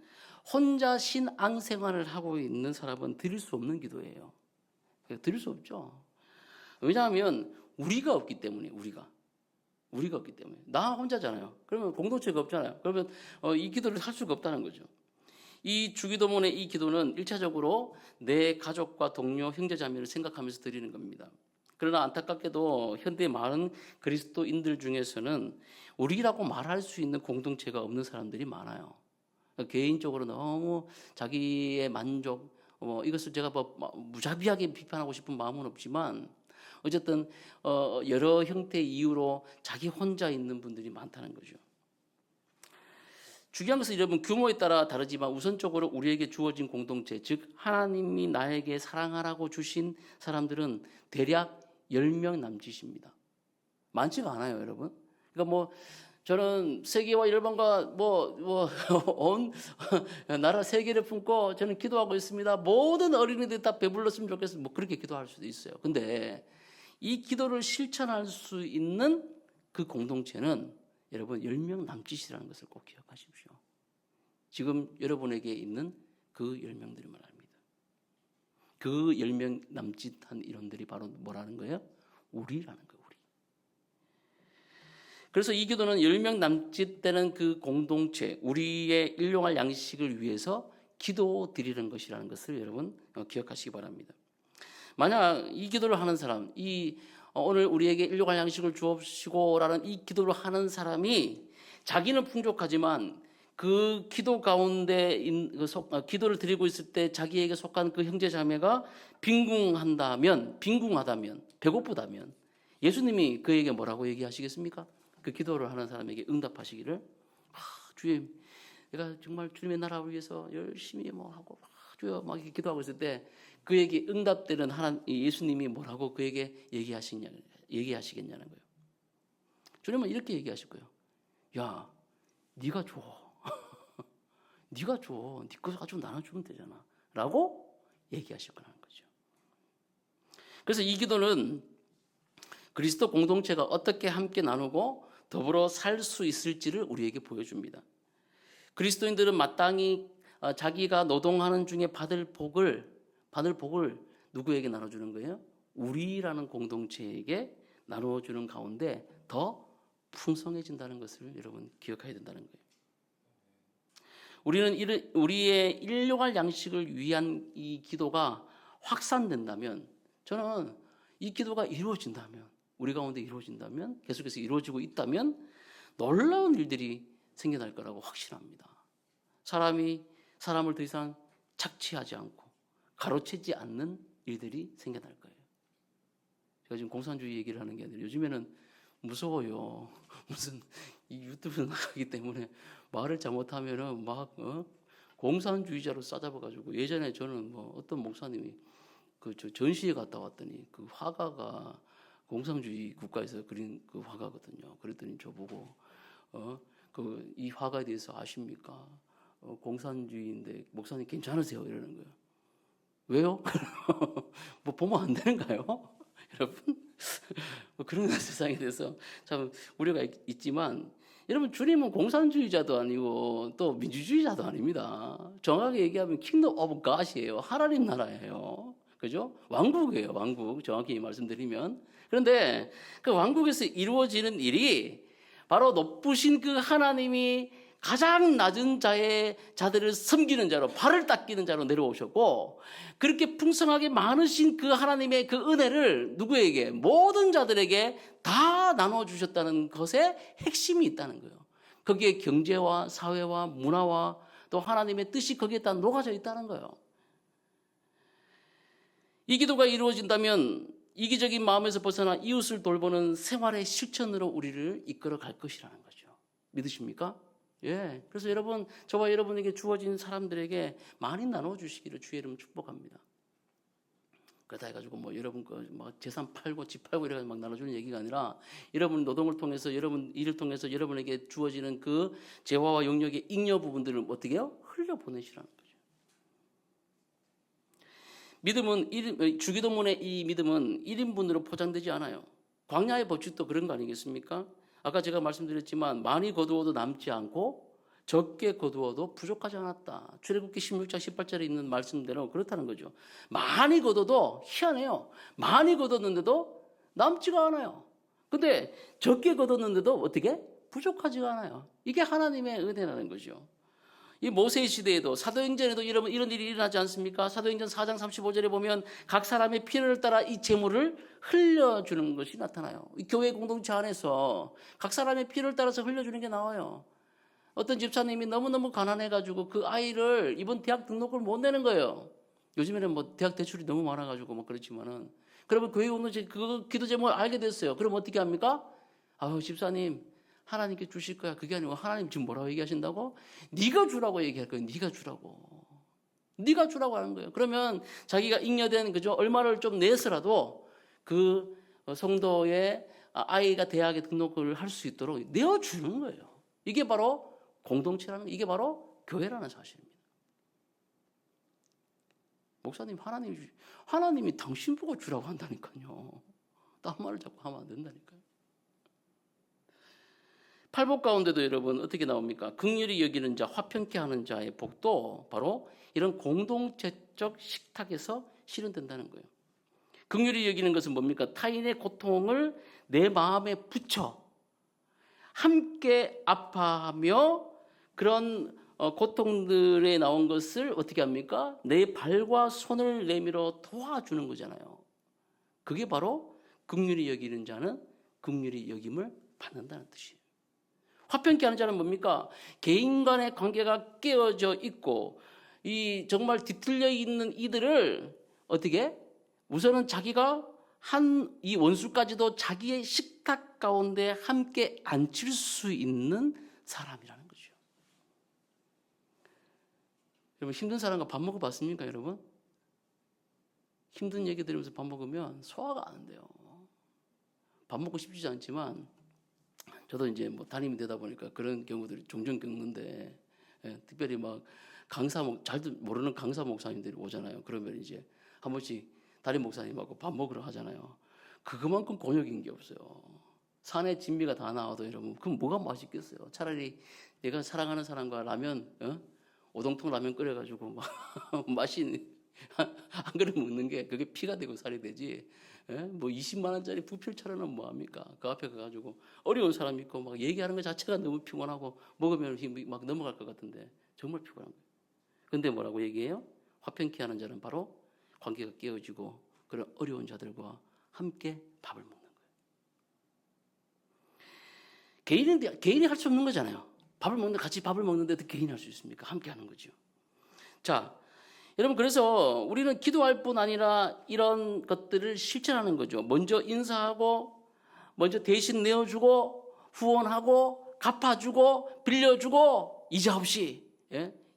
혼자 신앙 생활을 하고 있는 사람은 드릴 수 없는 기도예요. 드릴 수 없죠. 왜냐하면 우리가 없기 때문에 우리가 없기 때문에 나 혼자잖아요. 그러면 공동체가 없잖아요. 그러면 이 기도를 할 수가 없다는 거죠. 이 주기도문의 이 기도는 1차적으로 내 가족과 동료, 형제자매를 생각하면서 드리는 겁니다. 그러나 안타깝게도 현대 많은 그리스도인들 중에서는 우리라고 말할 수 있는 공동체가 없는 사람들이 많아요. 개인적으로 너무 자기의 만족, 이것을 제가 무자비하게 비판하고 싶은 마음은 없지만 어쨌든 여러 형태의 이유로 자기 혼자 있는 분들이 많다는 거죠. 중요한 것은 여러분 규모에 따라 다르지만 우선적으로 우리에게 주어진 공동체, 즉 하나님이 나에게 사랑하라고 주신 사람들은 대략 10명 남짓입니다. 많지가 않아요, 여러분. 그러니까 저는 세계와 일본과 온 나라 세계를 품고 저는 기도하고 있습니다. 모든 어린이들이 다 배불렀으면 좋겠어요. 그렇게 기도할 수도 있어요. 근데 이 기도를 실천할 수 있는 그 공동체는 여러분 10명 남짓이라는 것을 꼭 기억하십시오. 지금 여러분에게 있는 그 10명들이 말합니다. 그 10명 남짓한 이론들이 바로 뭐라는 거예요? 우리라는 거예요. 우리. 그래서 이 기도는 10명 남짓되는 그 공동체, 우리의 일용할 양식을 위해서 기도 드리는 것이라는 것을 여러분 기억하시기 바랍니다. 만약 이 기도를 하는 사람, 오늘 우리에게 일용할 양식을 주옵시고라는 이 기도를 하는 사람이 자기는 풍족하지만 그 기도 가운데 기도를 드리고 있을 때 자기에게 속한 그 형제 자매가 빈궁하다면, 배고프다면 예수님이 그에게 뭐라고 얘기하시겠습니까? 그 기도를 하는 사람에게 응답하시기를, 주님, 내가 정말 주님의 나라를 위해서 열심히 하고 주여 막 이렇게 기도하고 있을 때 그에게 응답되는 예수님이 뭐라고 그에게 얘기하시겠냐는 거예요. 주님은 이렇게 얘기하실 거예요. 야, 네가 줘. 네가 줘. 네 거 가지고 나눠주면 되잖아. 라고 얘기하실 거라는 거죠. 그래서 이 기도는 그리스도 공동체가 어떻게 함께 나누고 더불어 살 수 있을지를 우리에게 보여줍니다. 그리스도인들은 마땅히 자기가 노동하는 중에 받을 복을 누구에게 나눠주는 거예요? 우리라는 공동체에게 나눠주는 가운데 더 풍성해진다는 것을 여러분 기억해야 된다는 거예요. 우리는 우리의 일용할 양식을 위한 이 기도가 확산된다면, 저는 이 기도가 이루어진다면, 우리 가운데 이루어진다면, 계속해서 이루어지고 있다면 놀라운 일들이 생겨날 거라고 확신합니다. 사람이 사람을 더 이상 착취하지 않고 가로채지 않는 일들이 생겨날 거예요. 제가 지금 공산주의 얘기를 하는 게 아니라 요즘에는 무서워요. 무슨 이 유튜브 나가기 때문에 말을 잘못하면은 공산주의자로 싸잡아가지고, 예전에 저는 어떤 목사님이 전시회 갔다 왔더니 그 화가가 공산주의 국가에서 그린 그 화가거든요. 그랬더니 저보고 이 화가에 대해서 아십니까? 공산주의인데 목사님 괜찮으세요? 이러는 거예요. 왜요? 보면 안 되는가요? 여러분, 그런 세상에 대해서 참 우려가 있지만, 여러분, 주님은 공산주의자도 아니고 또 민주주의자도 아닙니다. 정확하게 얘기하면 킹덤 오브 갓이에요. 하나님 나라예요. 그죠? 왕국이에요. 왕국. 정확히 말씀드리면. 그런데 그 왕국에서 이루어지는 일이 바로 높으신 그 하나님이 가장 낮은 자들을 섬기는 자로, 발을 닦이는 자로 내려오셨고, 그렇게 풍성하게 많으신 그 하나님의 그 은혜를 누구에게? 모든 자들에게 다 나눠주셨다는 것에 핵심이 있다는 거예요. 거기에 경제와 사회와 문화와 또 하나님의 뜻이 거기에 다 녹아져 있다는 거예요. 이 기도가 이루어진다면 이기적인 마음에서 벗어나 이웃을 돌보는 생활의 실천으로 우리를 이끌어 갈 것이라는 거죠. 믿으십니까? 예. 그래서 여러분, 저와 여러분에게 주어진 사람들에게 많이 나눠주시기를 주의 이름으로 축복합니다. 그러다 해가지고 여러분 재산 팔고 집 팔고 이래서 나눠주는 얘기가 아니라, 여러분 노동을 통해서, 여러분 일을 통해서 여러분에게 주어지는 그 재화와 영역의 잉여 부분들을 어떻게 해요? 흘려보내시라는 거죠. 믿음은, 주기도문의 이 믿음은 1인분으로 포장되지 않아요. 광야의 법칙도 그런 거 아니겠습니까? 아까 제가 말씀드렸지만 많이 거두어도 남지 않고 적게 거두어도 부족하지 않았다. 출애굽기 16장 18절에 있는 말씀대로 그렇다는 거죠. 많이 거둬도 희한해요. 많이 거뒀는데도 남지가 않아요. 근데 적게 거뒀는데도 어떻게? 부족하지가 않아요. 이게 하나님의 은혜라는 거죠. 이 모세 시대에도 사도행전에도 이런 일이 일어나지 않습니까? 사도행전 4장 35절에 보면 각 사람의 필요를 따라 이 재물을 흘려주는 것이 나타나요. 이 교회 공동체 안에서 각 사람의 필요를 따라서 흘려주는 게 나와요. 어떤 집사님이 너무너무 가난해가지고 그 아이를 이번 대학 등록을 못 내는 거예요. 요즘에는 뭐 대학 대출이 너무 많아가지고 뭐 그렇지만은. 그러면 교회 공동체 그 기도 제목을 알게 됐어요. 그럼 어떻게 합니까? 아유, 집사님. 하나님께 주실 거야. 그게 아니고 하나님 지금 뭐라고 얘기하신다고? 네가 주라고 얘기할 거예요. 네가 주라고. 네가 주라고 하는 거예요. 그러면 자기가 잉여된 그죠? 얼마를 좀 내서라도 그 성도의 아이가 대학에 등록을 할 수 있도록 내어주는 거예요. 이게 바로 공동체라는 거, 이게 바로 교회라는 사실입니다. 목사님, 하나님이 당신 보고 주라고 한다니까요. 딴 말을 자꾸 하면 안 된다니까요. 팔복 가운데도 여러분 어떻게 나옵니까? 긍휼히 여기는 자, 화평케 하는 자의 복도 바로 이런 공동체적 식탁에서 실현된다는 거예요. 긍휼히 여기는 것은 뭡니까? 타인의 고통을 내 마음에 붙여 함께 아파하며 그런 고통들에 나온 것을 어떻게 합니까? 내 발과 손을 내밀어 도와주는 거잖아요. 그게 바로 긍휼히 여기는 자는 긍휼히 여김을 받는다는 뜻이에요. 화평케 하는 자는 뭡니까? 개인 간의 관계가 깨어져 있고 이 정말 뒤틀려 있는 이들을 어떻게? 우선은 자기가 한 이 원수까지도 자기의 식탁 가운데 함께 앉힐 수 있는 사람이라는 거죠. 여러분 힘든 사람과 밥 먹어봤습니까, 여러분? 힘든 얘기 들으면서 밥 먹으면 소화가 안 돼요. 밥 먹고 싶지 않지만 저도 이제 뭐 담임이 되다 보니까 그런 경우들이 종종 겪는데, 특별히 막 잘도 모르는 강사 목사님들이 오잖아요. 그러면 이제 한 번씩 담임 목사님하고 밥 먹으러 하잖아요. 그만큼 곤욕인 게 없어요. 산에 진미가 다 나와도 여러분, 그럼 뭐가 맛있겠어요? 차라리 내가 사랑하는 사람과 라면, 오동통 라면 끓여가지고 막 맛있는 한 그릇 먹는 게 그게 피가 되고 살이 되지. 뭐 20만 원짜리 부필 차려는 뭐 합니까? 그 앞에 가가지고 어려운 사람 있고 막 얘기하는 것 자체가 너무 피곤하고 먹으면 힘이 막 넘어갈 것 같은데 정말 피곤한 거예요. 근데 뭐라고 얘기해요? 화평케 하는 자는 바로 관계가 깨어지고 그런 어려운 자들과 함께 밥을 먹는 거예요. 개인이 할 수 없는 거잖아요. 같이 밥을 먹는데 어떻게 개인이 할 수 있습니까? 함께 하는 거죠. 자, 여러분 그래서 우리는 기도할 뿐 아니라 이런 것들을 실천하는 거죠. 먼저 인사하고 먼저 대신 내어주고 후원하고 갚아주고 빌려주고 이자 없이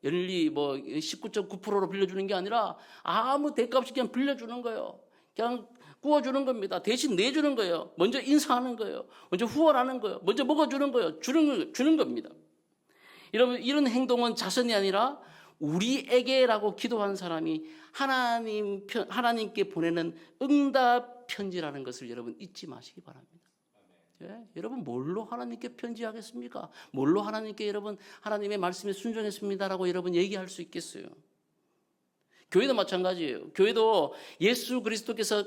연리 뭐 19.9%로 빌려주는 게 아니라 아무 대가 없이 그냥 빌려주는 거예요. 그냥 구워주는 겁니다. 대신 내주는 거예요. 먼저 인사하는 거예요. 먼저 후원하는 거예요. 먼저 먹어주는 거예요. 주는 겁니다. 여러분 이런 행동은 자선이 아니라 우리에게라고 기도한 사람이 하나님께 보내는 응답 편지라는 것을 여러분 잊지 마시기 바랍니다. 여러분 뭘로 하나님께 편지하겠습니까? 뭘로 하나님께 여러분 하나님의 말씀에 순종했습니다라고 여러분 얘기할 수 있겠어요? 교회도 마찬가지예요. 교회도 예수 그리스도께서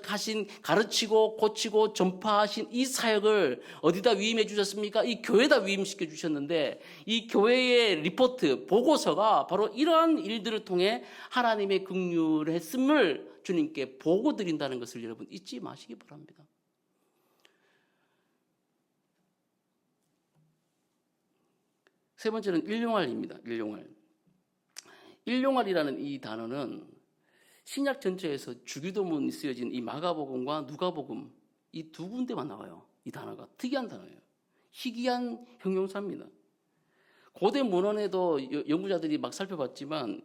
가르치고 고치고 전파하신 이 사역을 어디다 위임해 주셨습니까? 이 교회에다 위임시켜 주셨는데 이 교회의 리포트, 보고서가 바로 이러한 일들을 통해 하나님의 긍휼했음을 주님께 보고 드린다는 것을 여러분 잊지 마시기 바랍니다. 세 번째는 일용할입니다. 일용할이라는 이 단어는 신약 전체에서 주기도문이 쓰여진 이 마가복음과 누가복음 이 두 군데만 나와요. 이 단어가 특이한 단어예요. 희귀한 형용사입니다. 고대 문헌에도 연구자들이 막 살펴봤지만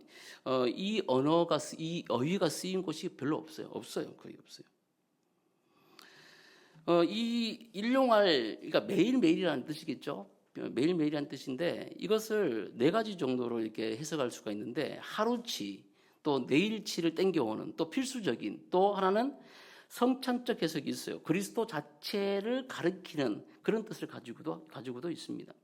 이 어휘가 쓰인 곳이 별로 없어요. 거의 없어요. 이 일용할, 그러니까 매일매일이라는 뜻이겠죠. 매일매일이라는 뜻인데 이것을 네 가지 정도로 이렇게 해석할 수가 있는데 하루치, 또 내일치를 땡겨오는, 또 필수적인, 또 하나는 성찬적 해석이 있어요. 그리스도 자체를 가리키는 그런 뜻을 가지고도 있습니다.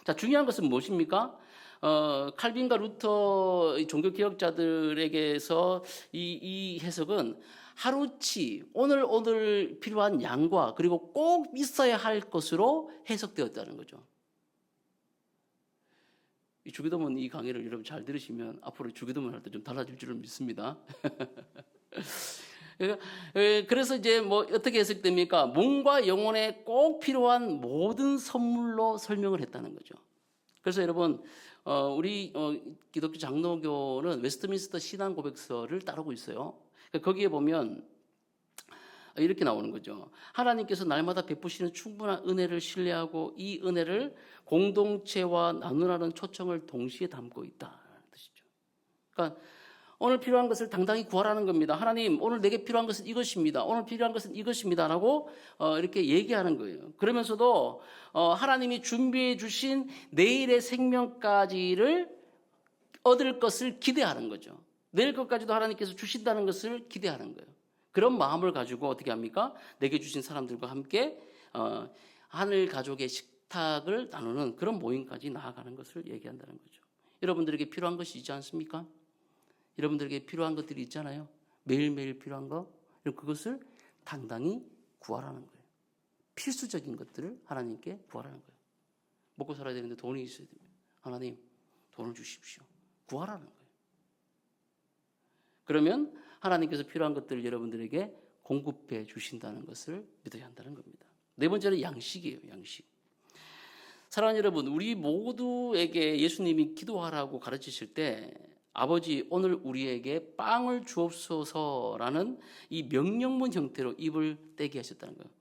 자, 중요한 것은 무엇입니까? 칼빈과 루터 종교 개혁자들에게서 이 해석은 하루치 오늘 필요한 양과 그리고 꼭 있어야 할 것으로 해석되었다는 거죠. 이 주기도문 이 강의를 여러분 잘 들으시면 앞으로 주기도문 할 때 좀 달라질 줄을 믿습니다. 그래서 이제 뭐 어떻게 해석됩니까? 몸과 영혼에 꼭 필요한 모든 선물로 설명을 했다는 거죠. 그래서 여러분 우리 기독교 장로교는 웨스트민스터 신앙 고백서를 따르고 있어요. 거기에 보면 이렇게 나오는 거죠. 하나님께서 날마다 베푸시는 충분한 은혜를 신뢰하고 이 은혜를 공동체와 나누라는 초청을 동시에 담고 있다는 뜻이죠. 그러니까 오늘 필요한 것을 당당히 구하라는 겁니다. 하나님, 오늘 내게 필요한 것은 이것입니다. 오늘 필요한 것은 이것입니다. 라고 이렇게 얘기하는 거예요. 그러면서도 하나님이 준비해 주신 내일의 생명까지를 얻을 것을 기대하는 거죠. 내일 것까지도 하나님께서 주신다는 것을 기대하는 거예요. 그런 마음을 가지고 어떻게 합니까? 내게 주신 사람들과 함께 하늘 가족의 식탁을 나누는 그런 모임까지 나아가는 것을 얘기한다는 거죠. 여러분들에게 필요한 것이 있지 않습니까? 여러분들에게 필요한 것들이 있잖아요. 매일매일 필요한 거. 그것을 당당히 구하라는 거예요. 필수적인 것들을 하나님께 구하라는 거예요. 먹고 살아야 되는데 돈이 있어야 됩니다. 하나님, 돈을 주십시오. 구하라는 거예요. 그러면 하나님께서 필요한 것들을 여러분들에게 공급해 주신다는 것을 믿어야 한다는 겁니다. 네 번째는 양식이에요. 양식. 사랑하는 여러분, 우리 모두에게 예수님이 기도하라고 가르치실 때 아버지 오늘 우리에게 빵을 주옵소서라는 이 명령문 형태로 입을 떼게 하셨다는 거예요.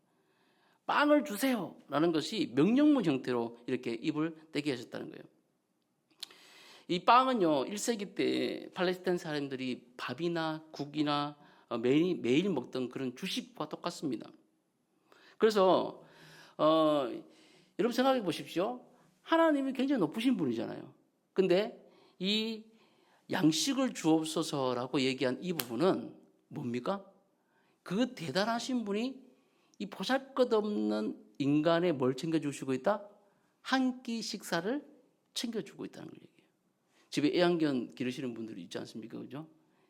빵을 주세요 라는 것이 명령문 형태로 이렇게 입을 떼게 하셨다는 거예요. 이 빵은요 1세기 때 팔레스타인 사람들이 밥이나 국이나 매일 먹던 그런 주식과 똑같습니다. 그래서 여러분 생각해 보십시오. 하나님이 굉장히 높으신 분이잖아요. 근데 이 양식을 주옵소서라고 얘기한 이 부분은 뭡니까? 그 대단하신 분이 이 보잘것없는 인간에 뭘 챙겨주시고 있다? 한 끼 식사를 챙겨주고 있다는 걸 얘기해요. 집에 애완견 기르시는 분들이 있지 않습니까? 그죠?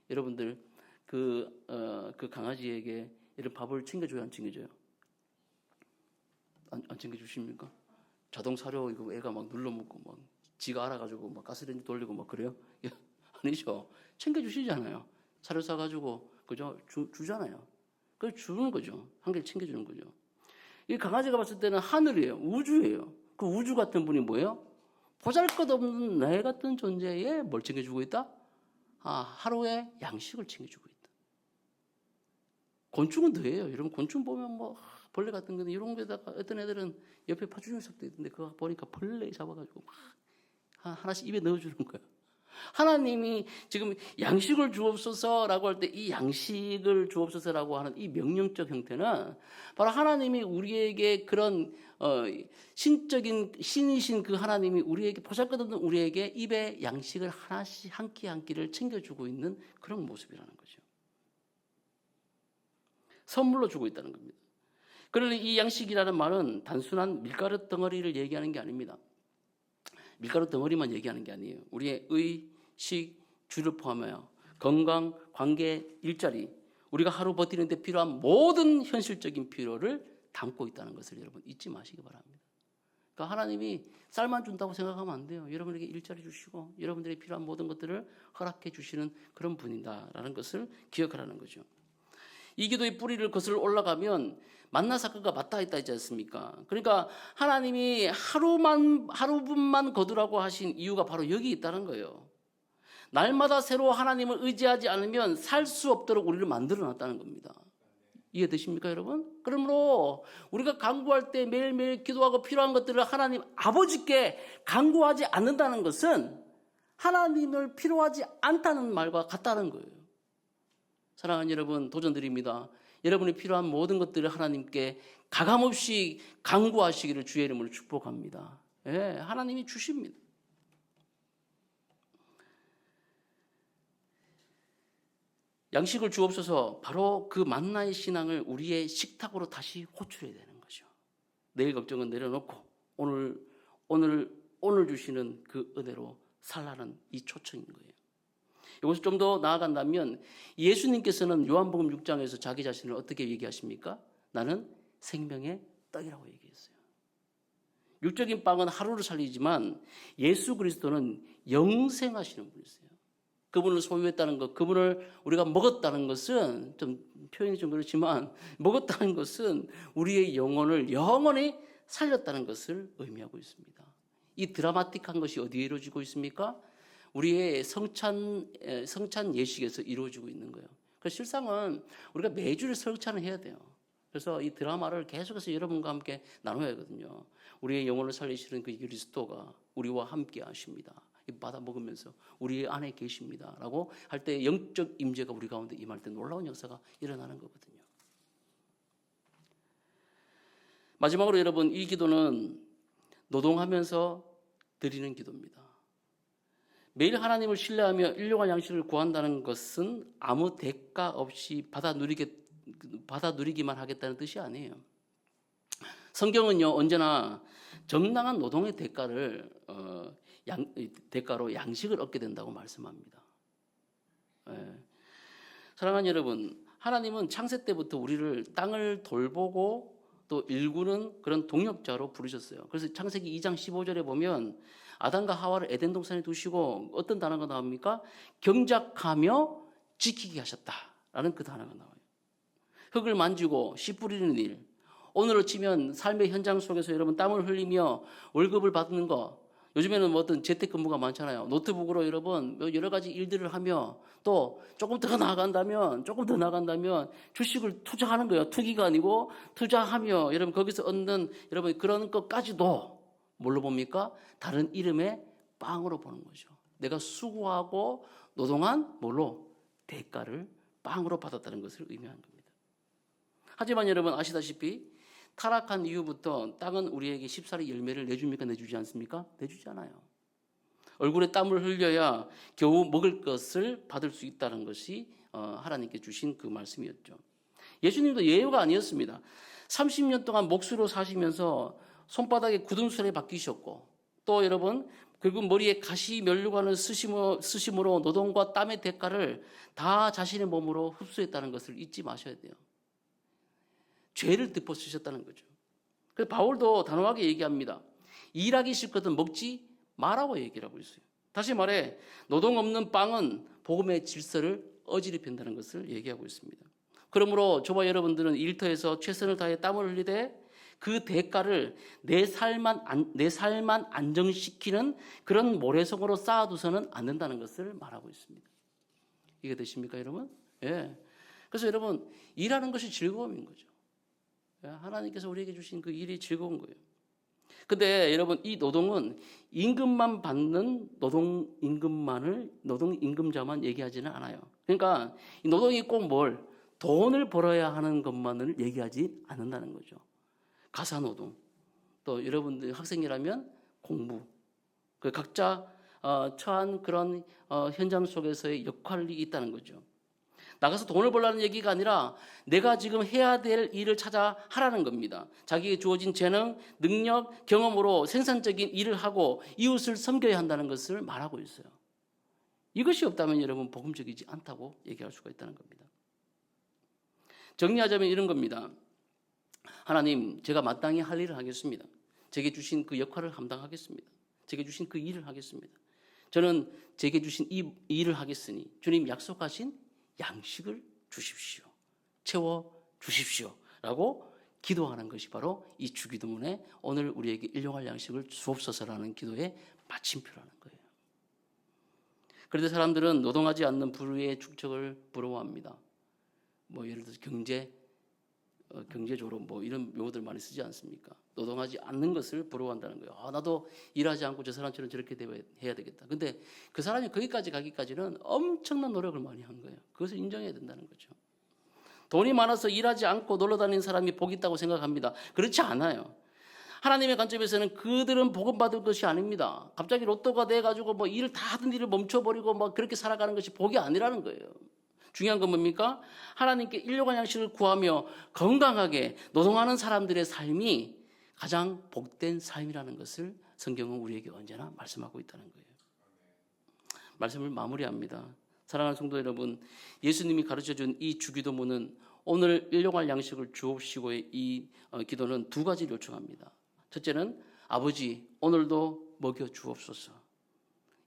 여러분들 그 강아지에게 이런 밥을 챙겨줘요? 안 챙겨줘요? 안 챙겨주십니까? 자동 사료 이거 애가 막 눌러먹고 막 지가 알아가지고 막 가스레인지 돌리고 막 그래요? 아니죠. 챙겨주시잖아요. 사료 사가지고 그죠? 주잖아요. 그걸 주는 거죠. 한 개를 챙겨주는 거죠. 이 강아지가 봤을 때는 하늘이에요. 우주예요. 그 우주 같은 분이 뭐예요? 보잘것없는 내 같은 존재에 뭘 챙겨주고 있다? 하루에 양식을 챙겨주고 있다. 곤충은 더해요. 여러분 곤충 보면 뭐 벌레 같은 거는 이런 데다가 어떤 애들은 옆에 파주면석도 있던데 그거 보니까 벌레 잡아가지고 막 하나씩 입에 넣어주는 거예요. 하나님이 지금 양식을 주옵소서라고 할 때 이 양식을 주옵소서라고 하는 이 명령적 형태는 바로 하나님이 우리에게 그런 신적인 신이신 그 하나님이 우리에게 보잘것없는 우리에게 입에 양식을 하나씩 한 끼 한 끼를 챙겨주고 있는 그런 모습이라는 거죠. 선물로 주고 있다는 겁니다. 그러나 이 양식이라는 말은 단순한 밀가루 덩어리를 얘기하는 게 아닙니다. 밀가루 덩어리만 얘기하는 게 아니에요. 우리의 의식, 주를 포함하여 건강, 관계, 일자리, 우리가 하루 버티는 데 필요한 모든 현실적인 필요를 담고 있다는 것을 여러분 잊지 마시기 바랍니다. 그러니까 하나님이 쌀만 준다고 생각하면 안 돼요. 여러분에게 일자리 주시고 여러분들이 필요한 모든 것들을 허락해 주시는 그런 분이다라는 것을 기억하라는 거죠. 이 기도의 뿌리를 거슬러 올라가면 만나 사건과 맞닿아 있다 있지 않습니까? 그러니까 하나님이 하루분만 거두라고 하신 이유가 바로 여기 있다는 거예요. 날마다 새로 하나님을 의지하지 않으면 살 수 없도록 우리를 만들어 놨다는 겁니다. 이해되십니까 여러분? 그러므로 우리가 간구할 때 매일매일 기도하고 필요한 것들을 하나님 아버지께 간구하지 않는다는 것은 하나님을 필요하지 않다는 말과 같다는 거예요. 사랑하는 여러분, 도전드립니다. 여러분이 필요한 모든 것들을 하나님께 가감없이 간구하시기를 주의 이름으로 축복합니다. 예, 하나님이 주십니다. 양식을 주옵소서 바로 그 만나의 신앙을 우리의 식탁으로 다시 호출해야 되는 거죠. 내일 걱정은 내려놓고 오늘 주시는 그 은혜로 살라는 이 초청인 거예요. 이것을 좀 더 나아간다면 예수님께서는 요한복음 6장에서 자기 자신을 어떻게 얘기하십니까? 나는 생명의 떡이라고 얘기했어요. 육적인 빵은 하루를 살리지만 예수 그리스도는 영생하시는 분이세요. 그분을 소유했다는 것, 그분을 우리가 먹었다는 것은 좀 표현이 좀 그렇지만 먹었다는 것은 우리의 영혼을 영원히 살렸다는 것을 의미하고 있습니다. 이 드라마틱한 것이 어디에 이루어지고 있습니까? 우리의 성찬 예식에서 이루어지고 있는 거예요. 그래서 실상은 우리가 매주 성찬을 해야 돼요. 그래서 이 드라마를 계속해서 여러분과 함께 나눠야 하거든요. 우리의 영혼을 살리시는 그 그리스도가 우리와 함께 하십니다. 받아 먹으면서 우리 안에 계십니다. 라고 할 때 영적 임재가 우리 가운데 임할 때 놀라운 역사가 일어나는 거거든요. 마지막으로 여러분, 이 기도는 노동하면서 드리는 기도입니다. 매일 하나님을 신뢰하며 일용할 양식을 구한다는 것은 아무 대가 없이 받아 누리기만 하겠다는 뜻이 아니에요. 성경은요, 언제나 정당한 노동의 대가로 양식을 얻게 된다고 말씀합니다. 사랑하는 여러분, 하나님은 창세 때부터 우리를 땅을 돌보고 또 일구는 그런 동역자로 부르셨어요. 그래서 창세기 2장 15절에 보면 아담과 하와를 에덴 동산에 두시고 어떤 단어가 나옵니까? 경작하며 지키게 하셨다라는 그 단어가 나와요. 흙을 만지고 씨 뿌리는 일, 오늘로 치면 삶의 현장 속에서 여러분 땀을 흘리며 월급을 받는 거, 요즘에는 뭐 어떤 재택근무가 많잖아요. 노트북으로 여러분 여러 가지 일들을 하며 또 조금 더 나아간다면 주식을 투자하는 거예요. 투기가 아니고 투자하며 여러분 거기서 얻는 여러분 그런 것까지도 뭘로 봅니까? 다른 이름의 빵으로 보는 거죠. 내가 수고하고 노동한 뭘로? 대가를 빵으로 받았다는 것을 의미하는 겁니다. 하지만 여러분 아시다시피 타락한 이후부터 땅은 우리에게 십살의 열매를 내줍니까? 내주지 않습니까? 내주지 않아요. 얼굴에 땀을 흘려야 겨우 먹을 것을 받을 수 있다는 것이 하나님께 주신 그 말씀이었죠. 예수님도 예외가 아니었습니다. 30년 동안 목수로 사시면서 손바닥에 굳은살에 박히셨고 또 여러분 결국 머리에 가시 면류관을 쓰심으로 노동과 땀의 대가를 다 자신의 몸으로 흡수했다는 것을 잊지 마셔야 돼요. 죄를 덮어 쓰셨다는 거죠. 그래서 바울도 단호하게 얘기합니다. 일하기 싫거든 먹지 말라고 얘기를 하고 있어요. 다시 말해 노동 없는 빵은 복음의 질서를 어지럽힌다는 것을 얘기하고 있습니다. 그러므로 저와 여러분들은 일터에서 최선을 다해 땀을 흘리되 그 대가를 내 삶만 안정시키는 그런 모래성으로 쌓아두서는 안 된다는 것을 말하고 있습니다. 이게 되십니까 여러분? 예. 그래서 여러분 일하는 것이 즐거움인 거죠. 하나님께서 우리에게 주신 그 일이 즐거운 거예요. 근데 여러분 이 노동은 임금만 받는 노동 임금자만 얘기하지는 않아요. 그러니까 이 노동이 꼭 돈을 벌어야 하는 것만을 얘기하지 않는다는 거죠. 가사노동, 또 여러분들 학생이라면 공부, 그 각자 처한 그런 현장 속에서의 역할이 있다는 거죠. 나가서 돈을 벌라는 얘기가 아니라 내가 지금 해야 될 일을 찾아 하라는 겁니다. 자기에게 주어진 재능, 능력, 경험으로 생산적인 일을 하고 이웃을 섬겨야 한다는 것을 말하고 있어요. 이것이 없다면 여러분 복음적이지 않다고 얘기할 수가 있다는 겁니다. 정리하자면 이런 겁니다. 하나님, 제가 마땅히 할 일을 하겠습니다. 제게 주신 그 역할을 감당하겠습니다. 제게 주신 그 일을 하겠습니다. 저는 제게 주신 이 일을 하겠으니 주님 약속하신 양식을 주십시오. 채워 주십시오. 라고 기도하는 것이 바로 이 주기도문에 오늘 우리에게 일용할 양식을 주옵소서라는 기도의 마침표라는 거예요. 그런데 사람들은 노동하지 않는 부류의 축적을 부러워합니다. 예를 들어서 경제적으로 이런 용어들 많이 쓰지 않습니까? 노동하지 않는 것을 부러워한다는 거예요. 나도 일하지 않고 저 사람처럼 저렇게 해야 되겠다. 근데 그 사람이 거기까지 가기까지는 엄청난 노력을 많이 한 거예요. 그것을 인정해야 된다는 거죠. 돈이 많아서 일하지 않고 놀러 다니는 사람이 복이 있다고 생각합니다. 그렇지 않아요. 하나님의 관점에서는 그들은 복음 받을 것이 아닙니다. 갑자기 로또가 돼가지고 일을 다 하던 일을 멈춰버리고 그렇게 살아가는 것이 복이 아니라는 거예요. 중요한 건 뭡니까? 하나님께 일용할 양식을 구하며 건강하게 노동하는 사람들의 삶이 가장 복된 삶이라는 것을 성경은 우리에게 언제나 말씀하고 있다는 거예요. 말씀을 마무리합니다. 사랑하는 성도 여러분, 예수님이 가르쳐준 이 주기도문은 오늘 일용할 양식을 주옵시고의 이 기도는 두 가지를 요청합니다. 첫째는 아버지 오늘도 먹여 주옵소서.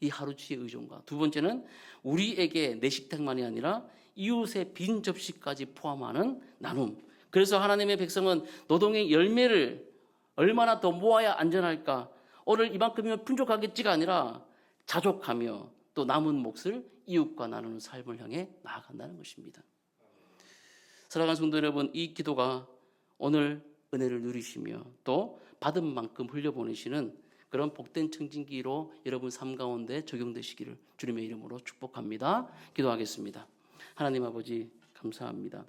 이 하루치의 의존과 두 번째는 우리에게 내 식탁만이 아니라 이웃의 빈 접시까지 포함하는 나눔. 그래서 하나님의 백성은 노동의 열매를 얼마나 더 모아야 안전할까? 오늘 이만큼이면 풍족하겠지가 아니라 자족하며 또 남은 몫을 이웃과 나누는 삶을 향해 나아간다는 것입니다. 사랑하는 성도 여러분, 이 기도가 오늘 은혜를 누리시며 또 받은 만큼 흘려보내시는 그런 복된 청진기로 여러분 삶 가운데 적용되시기를 주님의 이름으로 축복합니다. 기도하겠습니다. 하나님 아버지 감사합니다.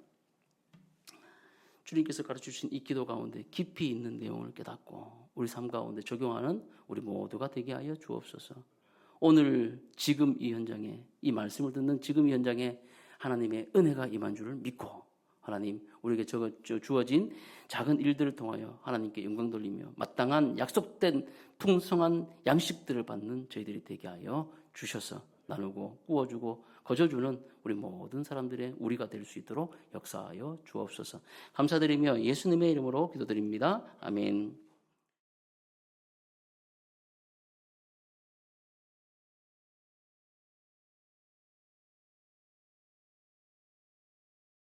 주님께서 가르쳐주신 이 기도 가운데 깊이 있는 내용을 깨닫고 우리 삶 가운데 적용하는 우리 모두가 되게 하여 주옵소서. 오늘 지금 이 현장에 이 말씀을 듣는 지금 이 현장에 하나님의 은혜가 임한 줄을 믿고 하나님 우리에게 주어진 작은 일들을 통하여 하나님께 영광 돌리며 마땅한 약속된 풍성한 양식들을 받는 저희들이 되게 하여 주셔서 나누고 구워주고 거저주는 우리 모든 사람들의 우리가 될 수 있도록 역사하여 주옵소서. 감사드리며 예수님의 이름으로 기도드립니다. 아멘.